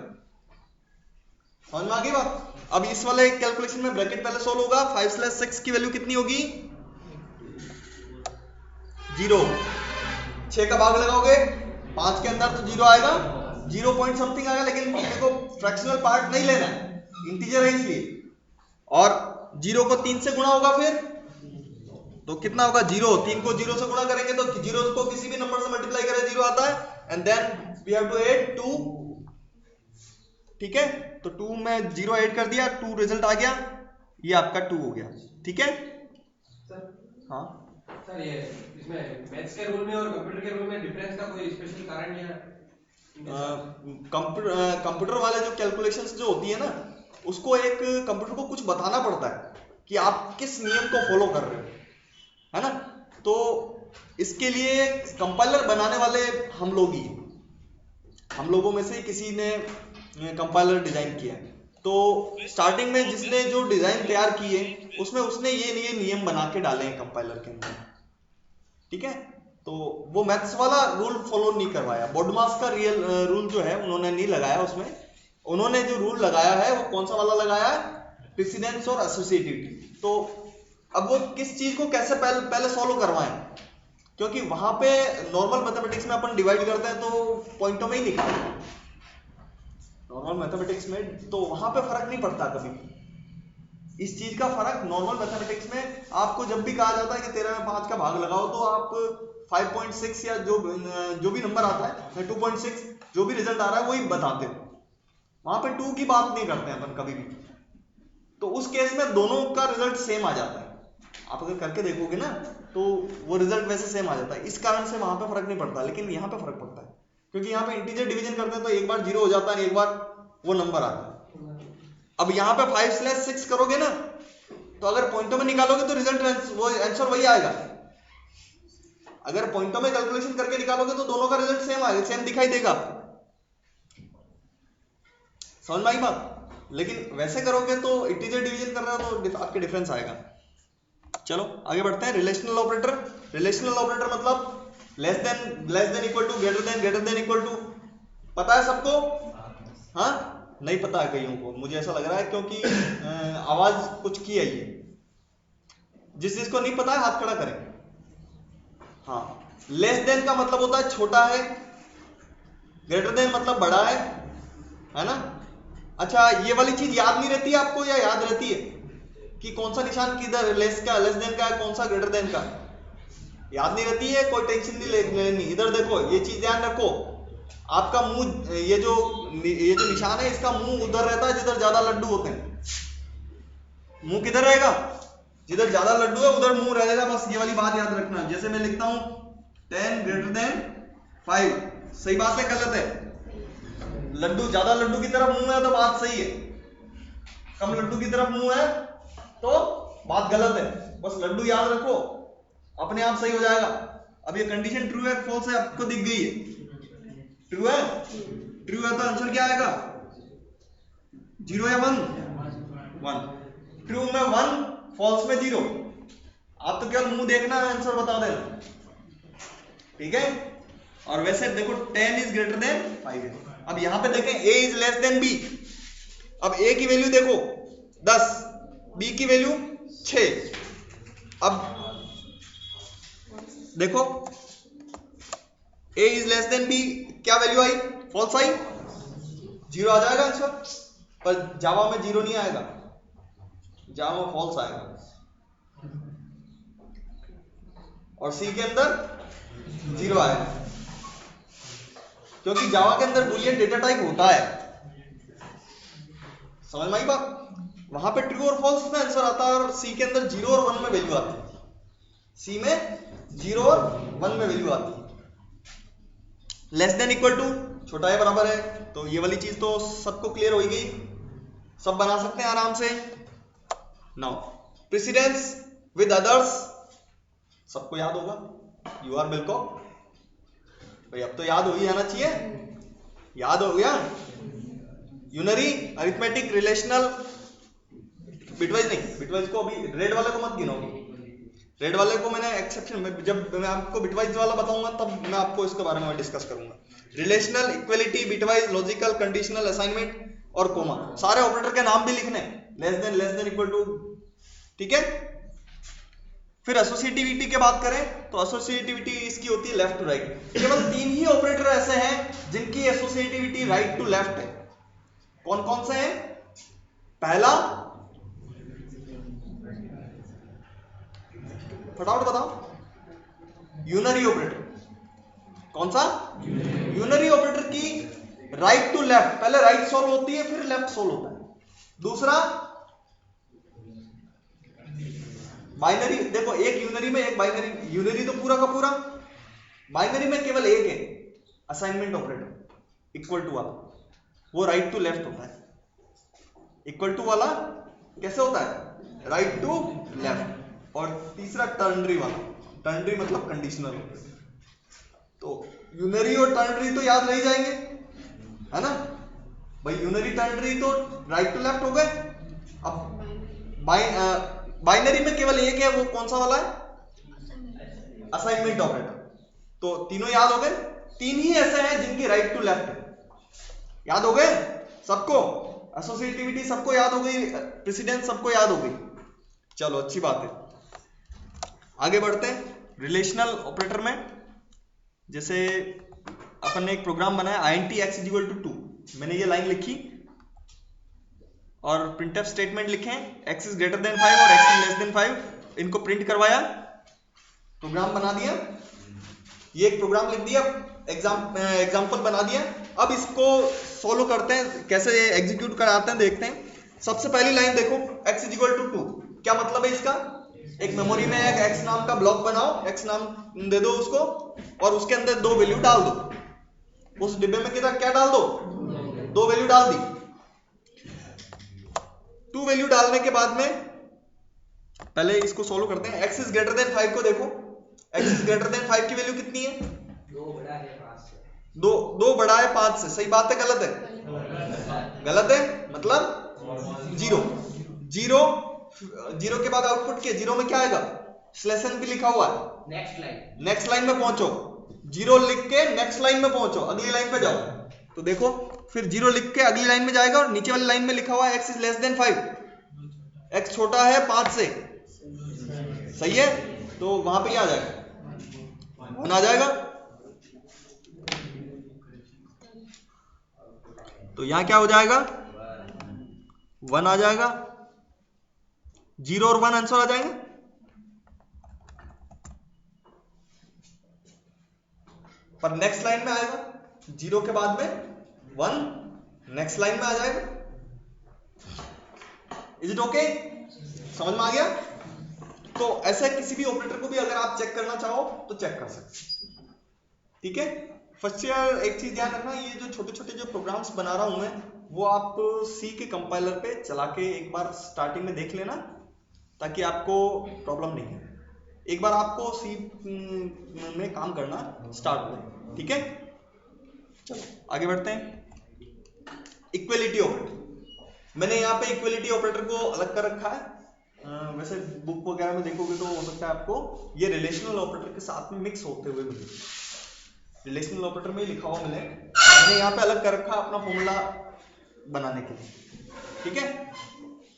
समझ में आ गई बात? अब इस वाले कैलकुलेशन में ब्रैकेट पहले सोल्व होगा। 5/6 की वैल्यू कितनी होगी? 0। 6 का भाग लगाओगे 5 के अंदर तो 0 आएगा, 0 पॉइंट समथिंग आएगा, लेकिन देखो फ्रैक्शनल पार्ट नहीं लेना है, इंटीजर है इसलिए। और 0 को 3 से गुणा होगा, फिर तो कितना होगा 0। 3 को 0 से गुणा करेंगे तो 0 को किसी भी नंबर से मल्टीप्लाई करें 0 आता है, and then we have to add 2। ठीक है, तो 2 में 0 ऐड कर दिया, 2 रिजल्ट आ गया, ये आपका 2 हो गया। ठीक है सर। हाँ सर, ये इसमें मैथ्स के रूल में और कंप्यूटर के रूल में डिफरेंस का कोई स्पेशल कारण या कंप्यूटर वाले जो कैलकुलेशंस जो होती है ना, उसको एक कंप्यूटर को कुछ बताना पड़ता है कि आप किस नियम को फॉलो कर रहे हो, है ना। तो इसके लिए कंपाइलर बनाने वाले हम लोग ही, हम लोगों में से किसी ने कंपाइलर डिजाइन किया। तो स्टार्टिंग में जिसने जो डिजाइन तैयार किए उसमें उसने ये नियम बना के डाले हैं कंपाइलर के अंदर। ठीक है, तो वो मैथ्स वाला रूल फॉलो नहीं करवाया, बोडमास का रियल रूल जो है उन्होंने नहीं लगाया उसमें। उन्होंने जो रूल लगाया है वो कौन सा वाला लगाया है, प्रेसिडेंस और एसोसिएटिविटी। तो अब वो किस चीज को कैसे पहले सॉल्व करवाएं, क्योंकि वहां पे नॉर्मल मैथमेटिक्स में अपन डिवाइड करते हैं तो पॉइंटों में ही निकालते हैं, नॉर्मल मैथमेटिक्स में तो वहां पे फर्क नहीं पड़ता कभी। इस चीज का फर्क नॉर्मल मैथमेटिक्स में आपको जब भी कहा जाता है कि 13 में 5 का भाग लगाओ तो आप 5.6 या जो भी नंबर आता है 2.6 जो भी रिजल्ट आ रहा है वही बताते हो, वहां पे 2 की बात नहीं करते हैं अपन कभी भी। तो उस केस में दोनों का रिजल्ट सेम आ जाता है, आप अगर करके देखोगे ना तो वो रिजल्ट वैसे सेम आ जाता है। इस कारण से वहां पे फर्क नहीं पड़ता, लेकिन यहाँ पे फर्क पड़ता है क्योंकि यहाँ पे इंटीजर डिवीजन करते हैं तो एक बार 0 हो जाता है, एक बार वो नंबर आता है। अब यहाँ पे 5/6 करोगे ना तो अगर पॉइंटों में निकालोगे तो रिजल्ट वो आंसर वही आएगा। अगर पॉइंटों में कैलकुलेशन करके निकालोगे तो दोनों का रिजल्ट सेम आएगा, सेम दिखाई देगा आपको। समझ में आई बात। लेकिन वैसे करोगे तो इंटीजर डिवीजन कर रहे हो तो आपके डिफरेंस आएगा। चलो आगे बढ़ते हैं। रिलेशनल ऑपरेटर, रिलेशनल ऑपरेटर मतलब less than equal to, greater than equal to. पता है सबको? हाँ नहीं पता है कईयों को, मुझे ऐसा लग रहा है क्योंकि आवाज कुछ की है ये। जिसको नहीं पता है हाथ खड़ा करें। हाँ, लेस देन का मतलब होता है छोटा है, ग्रेटर देन मतलब बड़ा है ना। अच्छा, ये वाली चीज याद नहीं रहती है आपको या याद रहती है कि कौन सा निशान किधर लेस देन का है, कौन सा ग्रेटर देन का? याद नहीं रहती है, कोई टेंशन नहीं लेनी। इधर देखो, ये चीज ध्यान रखो, आपका मुंह, ये जो निशान है इसका मुंह उधर रहता है जिधर ज्यादा लड्डू होते हैं। मुंह किधर रहेगा? जिधर ज्यादा लड्डू है उधर मुंह रहेगा, बस ये वाली बात याद रखना। जैसे मैं लिखता हूं 10 > 5, सही बात है गलत है? लड्डू, ज्यादा लड्डू की तरफ मुंह है तो बात सही है, कम लड्डू की तरफ मुंह है तो बात गलत है। बस लड्डू याद रखो, अपने आप सही हो जाएगा। अब ये कंडीशन ट्रू है फॉल्स है आपको दिख गई है? ट्रू है, ट्रू है तो आंसर क्या आएगा? 0 या 1? 1। ट्रू में 1, फॉल्स में 0। आप तो केवल मुंह देखना है, आंसर बता देना। ठीक है, और वैसे देखो 10 इज ग्रेटर देन 5 है। अब यहां पे देखें a is less then b। अब a की वैल्यू देखो 10, b की वैल्यू 6। अब देखो a is less then b, क्या वैल्यू आई? फॉल्स आई, 0 आ जाएगा आंसर। पर जावा में 0 नहीं आएगा, जावा में फॉल्स आएगा। और सी के अंदर 0 आएगा, क्योंकि जावा के अंदर बूलियन डेटा टाइप होता है। समझ में आई बात? वहां पे ट्रू और फॉल्स में आंसर आता है, और सी के अंदर 0 और 1 में वैल्यू आती है। सी में 0 और 1 में वैल्यू आती है। लेस देन इक्वल टू, छोटा है बराबर है, तो ये वाली चीज तो सबको क्लियर हो गई, सब बना सकते हैं आराम से। नाउ प्रेसिडेंस विद अदर्स, सबको याद होगा, यू आर बिल्कुल भाई, अब तो याद हो ही जाना चाहिए। याद हो गया? यूनरी, अरिथमेटिक, रिलेशनल, बिटवाइज नहीं, बिटवाइज को अभी रेड वाले को मत गिनो, रेड वाले को मैंने एक्सेप्शन में, जब मैं आपको बिटवाइज वाला बताऊंगा तब मैं आपको इसके बारे में डिस्कस करूंगा। Relational, equality, bitwise, logical, conditional, assignment और कोमा, सारे ऑपरेटर के नाम भी लिखने, लेस देन इक्वल टू। ठीक है, फिर एसोसिएटिविटी की बात करें तो एसोसिएटिविटी इसकी होती है लेफ्ट टू राइट। केवल 3 ही ऑपरेटर ऐसे हैं जिनकी एसोसिएटिविटी राइट टू लेफ्ट है। कौन कौन से हैं? पहला फटाफट बताओ। यूनरी ऑपरेटर, कौन सा? यूनरी ऑपरेटर की राइट टू लेफ्ट, पहले राइट सॉल्व होती है फिर लेफ्ट सॉल्व होता है। दूसरा बाइनरी, देखो एक यूनरी में एक बाइनरी, यूनरी तो पूरा का पूरा, बाइनरी में केवल एक है असाइनमेंट ऑपरेटर इक्वल टू वाला, वो राइट टू लेफ्ट होता है। इक्वल टू वाला कैसे होता है? Right to left. और तीसरा टर्नरी वाला, टर्नरी मतलब कंडीशनल। तो यूनरी और टर्नरी तो याद रह जाएंगे, है ना भाई? यूनरी टर्नरी तो राइट टू लेफ्ट हो गए। अब बाइनरी में केवल एक है, वो कौन सा वाला है? Assignment operator. तो तीनों याद हो गए। तीन ही ऐसे हैं जिनकी राइट टू लेफ्ट है। याद हो गए सबको? एसोसिएटिविटी सबको याद हो गई, प्रेसिडेंस सबको याद हो गई। चलो अच्छी बात है, आगे बढ़ते हैं रिलेशनल ऑपरेटर में। जैसे अपन ने एक प्रोग्राम बनाया int x इक्वल टू 2, मैंने ये लाइन लिखी और printf स्टेटमेंट लिखे x इज ग्रेटर देन 5 और x इज लेस देन 5, इनको प्रिंट करवाया, प्रोग्राम बना दिया। ये एक प्रोग्राम लिख दिया, एग्जाम्पल बना दिया। अब इसको सोल्व करते हैं, कैसे एग्जीक्यूट कराते हैं देखते हैं। सबसे पहली लाइन देखो, x इज इक्वल टू 2, क्या मतलब है इसका? एक मेमोरी में एक x नाम का ब्लॉक बनाओ, x नाम दे दो उसको, और उसके अंदर दो वैल्यू डाल दो। उस डिब्बे में कितना क्या डाल दो? दो वैल्यू डाल दी। 2 वैल्यू डालने के बाद में पहले इसको सोल्व करते हैं। x इज ग्रेटर देन 5 को देखो, x इज ग्रेटर देन 5 की वैल्यू कितनी है? 2 बड़ा है 5 से। दो बड़ा है 5 से। सही बात है गलत है? गलत है, मतलब जीरो। जीरो के बाद आउटपुट के जीरो में क्या आएगा? स्लेशन भी लिखा हुआ है, नेक्स्ट लाइन में पहुंचो। जीरो लिख के नेक्स्ट लाइन में पहुंचो, अगली लाइन पे जाओ। तो देखो फिर जीरो लिख के अगली लाइन में जाएगा और नीचे वाली लाइन में लिखा हुआ है x is less then 5, x छोटा है 5 से। सही है, तो वहां पे आ जाएगा 1 आ जाएगा। तो यहां क्या हो जाएगा? 1 आ जाएगा। 0 और 1 आंसर आ जाएंगे। पर नेक्स्ट लाइन में आएगा, 0 के बाद में 1 नेक्स्ट लाइन में आ जाएगा। Is it okay? समझ में आ गया? तो ऐसे किसी भी ऑपरेटर को भी अगर आप चेक करना चाहो तो चेक कर सकते। ठीक है, फर्स्ट ईयर एक चीज ध्यान रखना, ये जो छोटे छोटे जो प्रोग्राम्स बना रहा हूं मैं, वो आप सी के कंपाइलर पे चला के एक बार स्टार्टिंग में देख लेना, ताकि आपको प्रॉब्लम नहीं है। एक बार आपको सी में काम करना स्टार्ट हो, ठीक है? चलो आगे बढ़ते हैं। इक्वलिटी ऑपरेटर, मैंने यहाँ पे इक्वलिटी ऑपरेटर को अलग कर रखा है। वैसे बुक वगैरह में देखोगे तो हो सकता है आपको ये रिलेशनल ऑपरेटर के साथ में मिक्स होते हुए मिले, रिलेशनल ऑपरेटर में लिखा हुआ मिले। मैंने यहाँ पे अलग कर रखा अपना फॉर्मूला बनाने के लिए, ठीक है?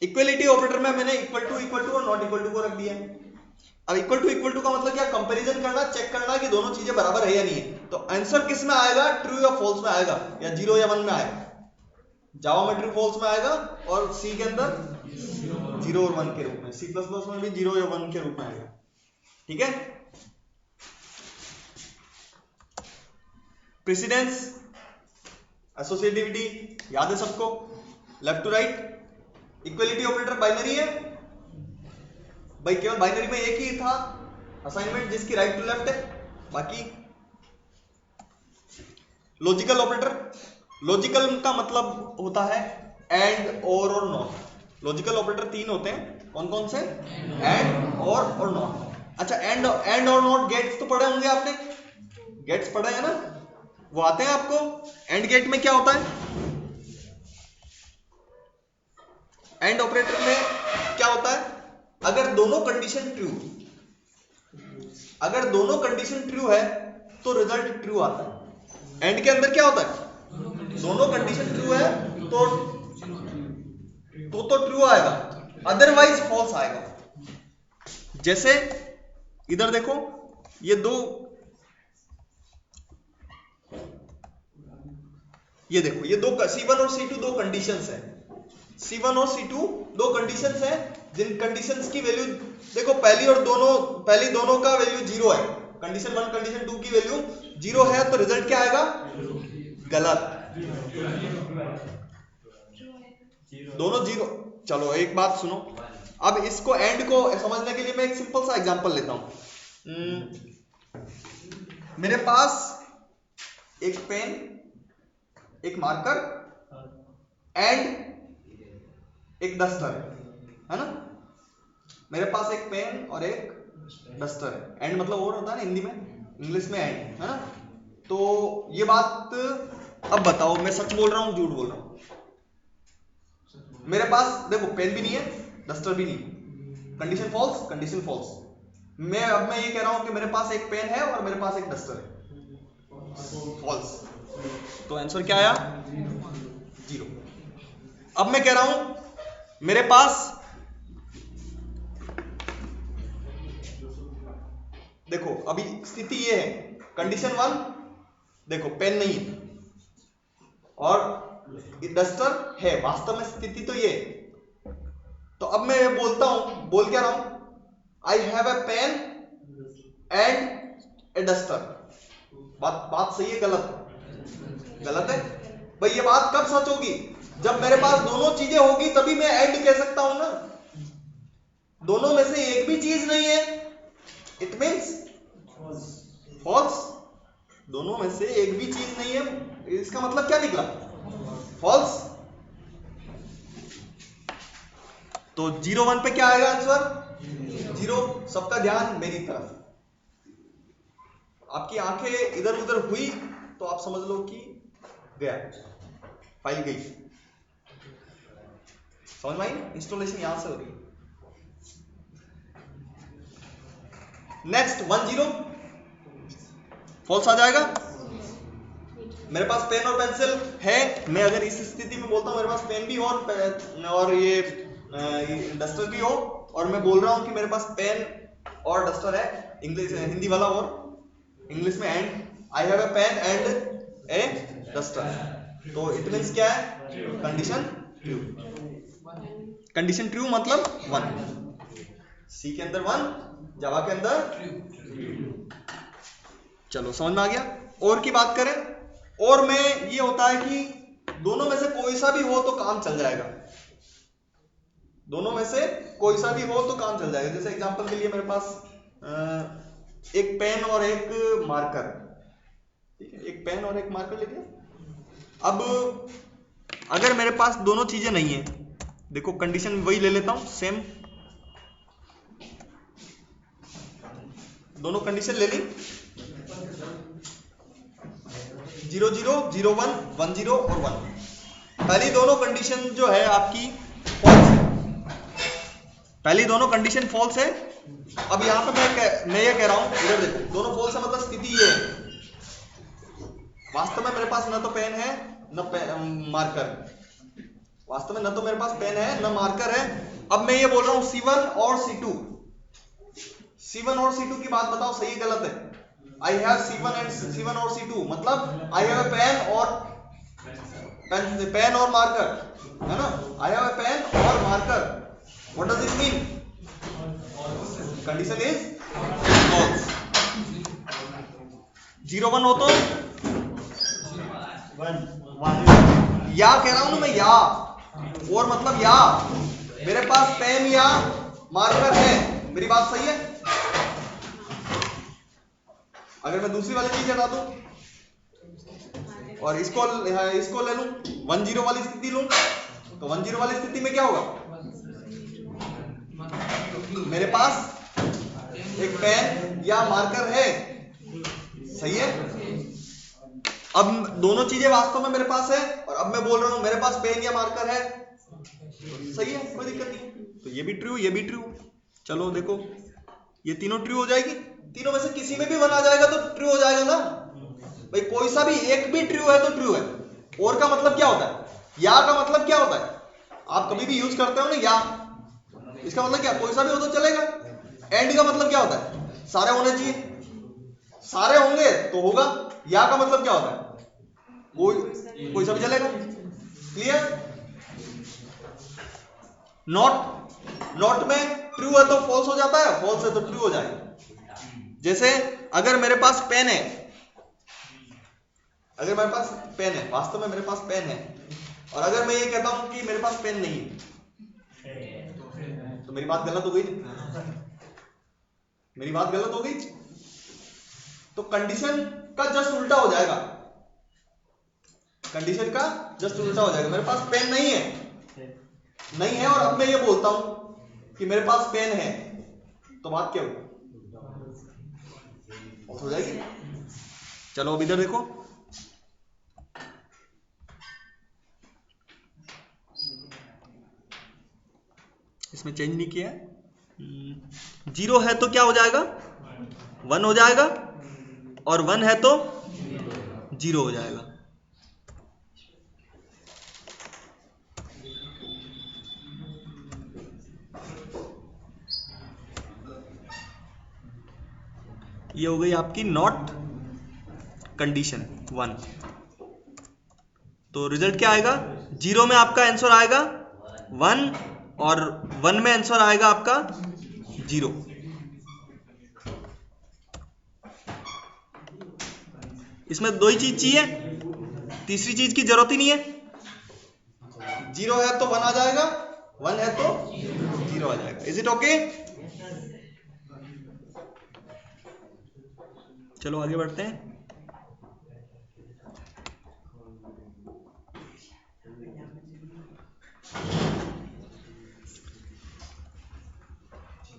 इक्वलिटी ऑपरेटर में मैंने इक्वल टू और नॉट इक्वल टू को रख दिया। अब इक्वल टू का मतलब क्या? कंपैरिजन करना, चेक करना कि दोनों चीजें बराबर है या नहीं है। तो आंसर किस में आएगा? ट्रू या फॉल्स में आएगा, या 0 या 1 में आएगा। जावा में ट्रू फॉल्स में आएगा और सी के अंदर 0 और 1 के रूप में, सी प्लस प्लस में भी 0 या 1 के रूप में आएगा, ठीक है? प्रेसिडेंस, एसोसिएटिविटी याद है सबको, left to right. Equality operator binary है भाई, केवल बाइनरी में एक ही था असाइनमेंट जिसकी राइट टू लेफ्ट है, बाकी लॉजिकल ऑपरेटर, लॉजिकल का मतलब होता है एंड और नॉट। लॉजिकल ऑपरेटर 3 होते हैं, कौन कौन से? एंड और नॉट। अच्छा, एंड और नॉट गेट्स तो पढ़े होंगे आपने, गेट्स पढ़े हैं ना, वो आते हैं आपको। एंड गेट में क्या होता है? एंड ऑपरेटर में क्या होता है? अगर दोनों कंडीशन ट्रू है तो रिजल्ट ट्रू आता है। एंड के अंदर क्या होता है? दोनों कंडीशन ट्रू है तो ट्रू आएगा, अदरवाइज फॉल्स आएगा। जैसे इधर देखो, ये देखो, ये दो C1 और C2 दो कंडीशंस है। C1 और C2 दो कंडीशंस हैं जिन कंडीशंस की वैल्यू देखो पहली दोनों का वैल्यू 0 है। कंडीशन 1 कंडीशन 2 की वैल्यू 0 है तो रिजल्ट क्या आएगा? गलत। दोनों 0। चलो एक बात सुनो, अब इसको एंड को समझने के लिए मैं एक सिंपल सा एग्जांपल लेता हूं। मेरे पास एक पेन, एक मार्कर एंड एक डस्टर है ना। मेरे पास एक पेन और एक डस्टर है। एंड मतलब और होता है ना हिंदी में, इंग्लिश में एंड है ना। तो ये बात अब बताओ मैं सच बोल रहा हूं झूठ बोल रहा हूं? मेरे पास देखो पेन भी नहीं है, डस्टर भी नहीं है। Condition false, condition false. अब मैं ये कह रहा हूं कि मेरे पास एक पेन है और मेरे पास एक डस्टर है। फॉल्स। तो आंसर क्या आया? 0। अब मैं कह रहा हूं मेरे पास देखो अभी स्थिति ये है, कंडीशन 1 देखो पेन नहीं है और डस्टर है, वास्तव में स्थिति तो ये है। तो अब मैं बोलता हूं, बोल क्या रहा हूं? I have a pen and a duster. बात सही है गलत? गलत है भाई। ये बात कब सच होगी? जब मेरे पास दोनों चीजें होगी तभी मैं एंड कह सकता हूं ना। दोनों में से एक भी चीज नहीं है, इट मींस फॉल्स। दोनों में से एक भी चीज नहीं है, इसका मतलब क्या निकला? फॉल्स। तो 0 1 पे क्या आएगा आंसर? 0। सबका ध्यान मेरी तरफ। आपकी आंखें इधर उधर हुई तो आप समझ लो कि गया, फाइल गई। समझ में आई? इंस्टॉलेशन यहां से हो रही है। नेक्स्ट 1 0 फॉल्स आ जाएगा। मेरे पास पेन और पेंसिल है, मैं अगर इस स्थिति में बोलता हूं मेरे पास पेन भी और ये डस्टर भी हो, और मैं बोल रहा हूं कि मेरे पास पेन और डस्टर है, इंग्लिश हिंदी वाला और इंग्लिश में and, I have a pen and a duster, तो इट मींस क्या है? Condition true. कंडीशन ट्रू मतलब 1। सी के अंदर 1, जावा के अंदर ट्रू। चलो समझ में आ गया। और की बात करें, और में ये होता है कि दोनों में से कोई सा भी हो तो काम चल जाएगा। दोनों में से कोई सा भी हो तो काम चल जाएगा। जैसे एग्जांपल के लिए मेरे पास एक पेन और एक मार्कर, ठीक है, एक पेन और एक मार्कर लेके, अब अगर मेरे पास दोनों चीजें नहीं है, देखो कंडीशन वही ले लेता हूं सेम, दोनों कंडीशन ले ली, 0 0 0 1 1 0 और 1। पहली दोनों कंडीशन जो है आपकी फॉल्स है, पहली दोनों कंडीशन फॉल्स है। अब यहां पे मैं ये कह रहा हूं, इधर देखो, दोनों फॉल्स है मतलब स्थिति ये है, वास्तव में मेरे पास न तो पेन है न मार्कर, वास्तव में न तो मेरे पास पेन है न मार्कर है। अब मैं ये बोल रहा हूं C1 और C2, C1 और C2 की बात बताओ सही है गलत है? आई हैव C1 और C2 मतलब आई हैव ए पेन और मार्कर, है ना। आई हैव ए पेन और marker, what does it mean? Condition is false. 0 1 हो तो 1 या कह रहा हूं ना मैं, या और मतलब या, मेरे पास पेन या मार्कर है, मेरी बात सही है। अगर मैं दूसरी वाली चीज हटा दूं और इसको ले लूं, 1 0 वाली स्थिति लूं, तो 1 0 वाली स्थिति में क्या होगा? मेरे पास एक पेन या मार्कर है, सही है। अब दोनों चीजें वास्तव में मेरे पास है, और अब मैं बोल रहा हूं मेरे पास पेन या मार्कर है, सही है, कोई दिक्कत नहीं। तो ये भी ट्रू, ये भी ट्रू। चलो देखो, ये तीनों ट्रू हो जाएगी। तीनों में से किसी में भी वन आ जाएगा तो ट्रू हो जाएगा ना भाई। कोई सा भी एक भी ट्रू है तो ट्रू है। और का मतलब क्या होता है? या का मतलब क्या होता है? आप कभी भी यूज करते हो ना या, इसका मतलब क्या? कोई सा भी हो तो चलेगा। एंड का मतलब क्या होता है? सारे होने चाहिए, सारे होंगे तो होगा। या का मतलब क्या होता है? कोई सा भी चलेगा। क्लियर? नॉट में ट्रू है तो फॉल्स हो जाता है, फॉल्स है तो ट्रू हो जाएगा। जैसे अगर मेरे पास पेन है, अगर मेरे पास पेन है, वास्तव में मेरे पास पेन है, और अगर मैं ये कहता हूं कि मेरे पास पेन नहीं है, तो मेरी बात गलत हो गई, मेरी बात गलत हो गई। तो कंडीशन का जस्ट उल्टा हो जाएगा, कंडीशन का जस्ट उल्टा हो जाएगा। मेरे पास पेन नहीं है, नहीं है, और अब मैं ये बोलता हूं कि मेरे पास पेन है, तो बात क्या होगी? हो जाएगी। चलो अब इधर देखो, इसमें चेंज नहीं किया है। 0 है तो क्या हो जाएगा? 1 हो जाएगा, और 1 है तो 0 हो जाएगा। ये हो गई आपकी नॉट कंडीशन 1। तो रिजल्ट क्या आएगा? 0 में आपका आंसर आएगा 1, और 1 में आंसर आएगा आपका 0। इसमें दो ही चीज चाहिए, तीसरी चीज की जरूरत ही नहीं है। 0 है तो 1 आ जाएगा, 1 है तो 0 आ जाएगा। Is it okay? चलो आगे बढ़ते हैं।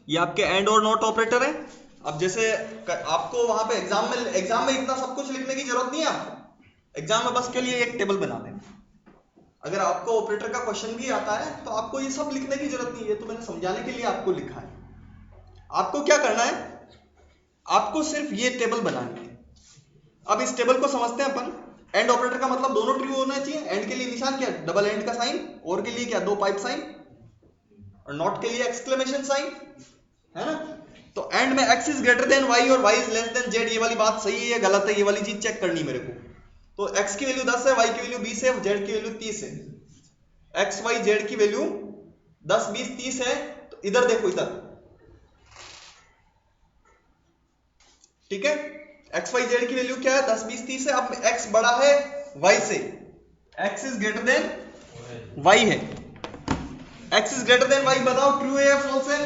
ये आपके एंड और नॉट ऑपरेटर है। अब जैसे आपको वहां पे एग्जाम में इतना सब कुछ लिखने की जरूरत नहीं है आपको। एग्जाम में बस के लिए एक टेबल बना दें। अगर आपको ऑपरेटर का क्वेश्चन भी आता है तो आपको ये सब लिखने की जरूरत नहीं है, ये तो मैंने समझाने के लिए आपको लिखा है। आपको क्या करना है? आपको सिर्फ ये टेबल बनानी है। अब इस टेबल को समझते हैं अपन। एंड ऑपरेटर का मतलब दोनों ट्रू होना चाहिए। एंड के लिए निशान क्या? डबल एंड का साइन। और के लिए क्या? 2 पाइप साइन। और नॉट के लिए एक्सक्लेमेशन साइन, है ना? तो एंड में x is greater than y और y is less than z, ये वाली बात सही है या गलत है, ये वाली चीज चेक करनी मेरे को। तो x की वैल्यू 10 है, y की वैल्यू 20 है, z की वैल्यू 30 है। x y z की वैल्यू 10 20 30 है। तो इधर देखो, इधर, ठीक है? x y z की वैल्यू क्या है? 10 20 30 है। अब x बड़ा है y से, x is greater than y है। x is greater than y बताओ, ट्रू है या फॉल्स है?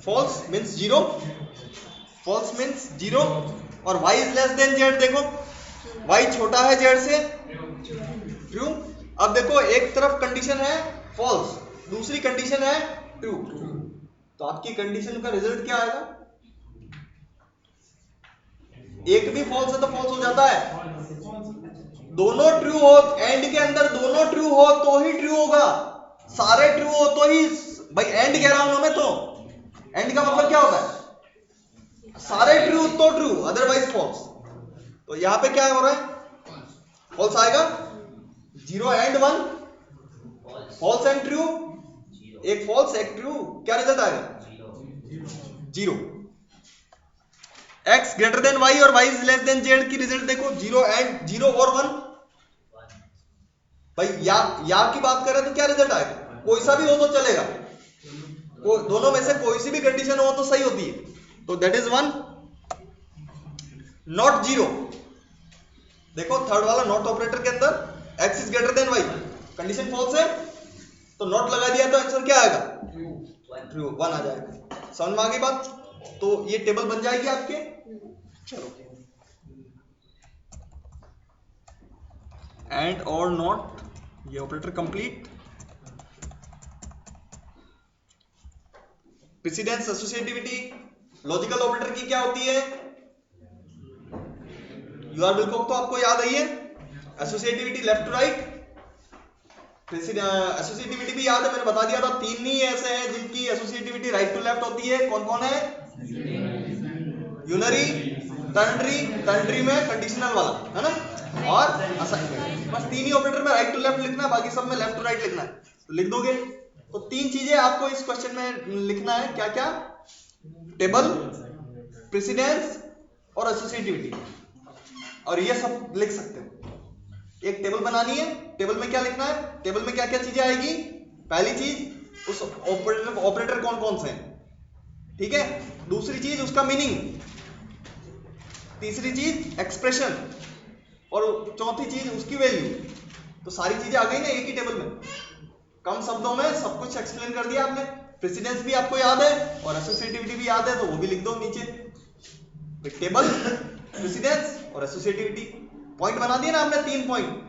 False means 0, false means 0। और y is less than z, देखो y छोटा है z से, ट्रू। अब देखो, एक तरफ कंडीशन है फॉल्स, दूसरी कंडीशन है ट्रू। तो आपकी कंडीशन का रिजल्ट क्या आएगा? एक भी फॉल्स है तो फॉल्स हो जाता है। दोनों ट्रू हो, एंड के अंदर दोनों ट्रू हो तो ही ट्रू होगा। सारे ट्रू हो तो ही, भाई एंड कह रहा हूं ना मैं, तो एंड का मतलब क्या होता है? सारे ट्रू तो ट्रू, अदरवाइज फॉल्स। तो यहां पे क्या हो रहा है? फॉल्स आएगा। 0 एंड 1, फॉल्स एंड ट्रू, एक फॉल्स एक ट्रू, क्या रिजल्ट आएगा? 0। x ग्रेटर देन y और y is less than z की रिजल्ट देखो, 0 एंड 0 और 1। भाई या की बात करें तो क्या रिजल्ट आएगा? कोई सा भी हो तो चलेगा, दोनों में से कोई सी भी कंडीशन हो तो सही होती है। तो दैट इज 1। नॉट 0, देखो थर्ड वाला नॉट ऑपरेटर के अंदर x is greater than y, condition false है तो नॉट लगा दिया तो आंसर क्या आएगा? ट्रू, 1 आ जाएगा। समझ में आ गई बात? तो ये टेबल बन जाएगी आपके। चलो, एंड और नॉट, ये operator complete. Precedence, associativity, logical operator की क्या होती है? यूआर विलकॉक तो आपको याद ही है। Associativity left to right, associativity भी याद है, मैंने बता दिया था। 3 ही ऐसे हैं जिनकी एसोसिएटिविटी राइट टू लेफ्ट होती है। कौन कौन है? यूनरी, टर्नरी में कंडीशनल वाला, है ना, और असाइनमेंट। बस 3 ही ऑपरेटर में राइट टू लेफ्ट लिखना है, बाकी सब में लेफ्ट टू राइट लिखना है। तो लिख दोगे। तो 3 चीजें आपको इस क्वेश्चन में लिखना है। क्या क्या? टेबल, प्रेसिडेंस और एसोसिएटिविटी। और ये सब लिख सकते हो। एक टेबल बनानी है, टेबल में क्या लिखना है, टेबल में क्या क्या चीजें आएगी। पहली चीज उस ऑपरेटर कौन कौन से हैं, ठीक है। दूसरी चीज उसका मीनिंग, तीसरी चीज एक्सप्रेशन, और चौथी चीज उसकी वैल्यू। तो सारी चीजें आ गई ना एक ही टेबल में, कम शब्दों में सब कुछ एक्सप्लेन कर दिया आपने। प्रेसिडेंस भी आपको याद है और एसोसिएटिविटी भी याद है, तो वो भी लिख दो नीचे। टेबल, प्रेसिडेंस और एसोसिएटिविटी, पॉइंट बना दिया ना आपने, 3 पॉइंट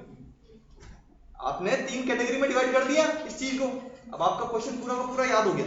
आपने 3 कैटेगरी में डिवाइड कर दिया इस चीज को। अब आपका क्वेश्चन पूरा का पूरा याद हो गया।